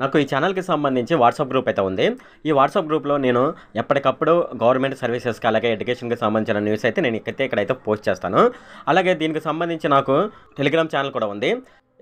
నాకు ఈ ఛానల్‌కి సంబంధించి వాట్సాప్ గ్రూప్ అయితే ఉంది. ఈ వాట్సాప్ గ్రూప్‌లో నేను ఎప్పటికప్పుడు గవర్నమెంట్ సర్వీసెస్‌కి అలాగే ఎడ్యుకేషన్‌కి సంబంధించిన న్యూస్ అయితే నేను ఇక్కడైతే పోస్ట్ చేస్తాను. అలాగే దీనికి సంబంధించి నాకు టెలిగ్రామ్ ఛానల్ కూడా ఉంది.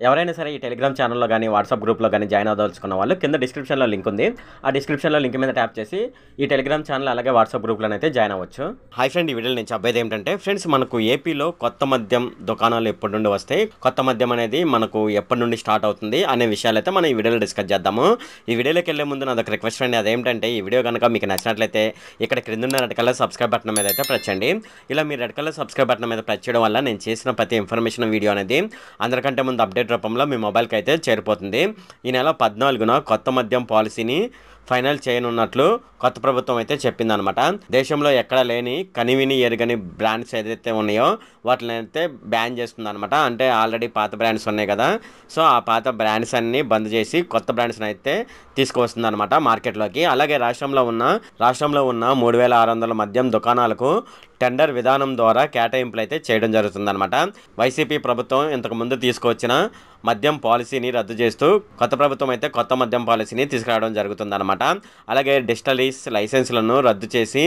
ఎవరైనా సరే ఈ టెలిగ్రామ్ ఛానల్‌లో గాని, వాట్సాప్ గ్రూప్‌లో గాని జాయిన్ అవ్వదలుచుకున్న వాళ్ళు కింద డిస్క్రిప్షన్‌లో లింక్ ఉంది. ఆ డిస్క్రిప్షన్‌లో లింక్ మీద ట్యాప్ చేసి ఈ టెలిగ్రామ్ ఛానల్ అలాగే వాట్సాప్ గ్రూప్‌లోనైతే జాయిన్ అవ్వచ్చు. హాయ్ ఫ్రెండ్, ఈ వీడియోలో నేను చెప్పేది ఏంటంటే ఫ్రెండ్స్, మనకు ఏపీలో కొత్త మద్యం దుకాణాలు ఎప్పటి నుండి వస్తాయి, కొత్త మద్యం అనేది మనకు ఎప్పటి నుండి స్టార్ట్ అవుతుంది అనే విషయాలైతే మనం ఈ వీడియోలో డిస్కస్ చేద్దాము. ఈ వీడియోలోకి వెళ్ళే ముందు నాదొక రిక్వెస్ట్ ఫ్రెండ్, అదేంటంటే ఈ వీడియో కనుక మీకు నచ్చినట్లయితే ఇక్కడ క్రిందున్న రెడ్ కలర్ సబ్స్క్రైబ్ బటన్ మీద అయితే ప్రెస్ చేయండి. ఇలా మీరు రెడ్ కలర్ సబ్స్క్రైబ్ బటన్ మీద ప్రెస్ చేయడం వల్ల నేను చేసిన ప్రతి ఇన్ఫర్మేషన్ వీడియో అనేది అందరికంటే ముందు అప్డేట్ రూపంలో మీ మొబైల్కి అయితే చేరిపోతుంది. ఈ నెల 14న కొత్త మద్యం పాలసీని ఫైనల్ చేయనున్నట్లు కొత్త ప్రభుత్వం అయితే చెప్పిందనమాట. దేశంలో ఎక్కడ లేని కనివిని ఎరుగని బ్రాండ్స్ ఏదైతే ఉన్నాయో వాటిని అయితే బ్యాన్ చేస్తుంది అనమాట. అంటే ఆల్రెడీ పాత బ్రాండ్స్ ఉన్నాయి కదా, సో ఆ పాత బ్రాండ్స్ అన్ని బంద్ చేసి కొత్త బ్రాండ్స్ని అయితే తీసుకువస్తుంది అనమాట మార్కెట్లోకి. అలాగే రాష్ట్రంలో ఉన్న 3600 మద్యం దుకాణాలకు టెండర్ విధానం ద్వారా కేటాయింపులు అయితే చేయడం జరుగుతుందన్నమాట. వైసీపీ ప్రభుత్వం ఇంతకుముందు తీసుకువచ్చిన మద్యం పాలసీని రద్దు చేస్తూ కొత్త ప్రభుత్వం అయితే కొత్త మద్యం పాలసీని తీసుకురావడం జరుగుతుందన్నమాట. అలాగే డిస్టిలరీస్ లైసెన్స్లను రద్దు చేసి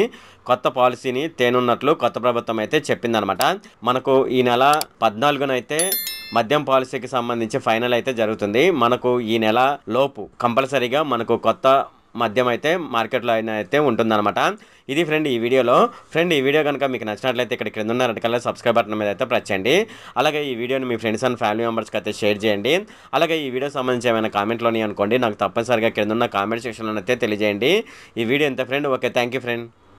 కొత్త పాలసీని తేనున్నట్లు కొత్త ప్రభుత్వం అయితే చెప్పిందనమాట. మనకు ఈ నెల 14న అయితే మద్యం పాలసీకి సంబంధించి ఫైనల్ అయితే జరుగుతుంది. మనకు ఈ నెల లోపు కంపల్సరీగా మనకు కొత్త మద్యం అయితే మార్కెట్లో అయితే ఉంటుందన్నమాట. ఇది ఫ్రెండ్ ఈ వీడియోలో. ఫ్రెండ్, ఈ వీడియో కనుక మీకు నచ్చినట్లయితే ఇక్కడ క్రింద ఉన్న రెడ్ కలర్ సబ్స్క్రైబ్ బటన్ మీద అయితే ప్రెస్ చేయండి. అలాగే ఈ వీడియోని మీ ఫ్రెండ్స్ అండ్ ఫ్యామిలీ మెంబర్స్కి అయితే షేర్ చేయండి. అలాగే ఈ వీడియో సంబంధించి ఏమైనా కామెంట్లోని అనుకోండి, నాకు తప్పనిసరిగా క్రింద ఉన్న కామెంట్ సెక్షన్లో అయితే తెలియజేయండి. ఈ వీడియో ఎంత friend. Okay, thank you friend.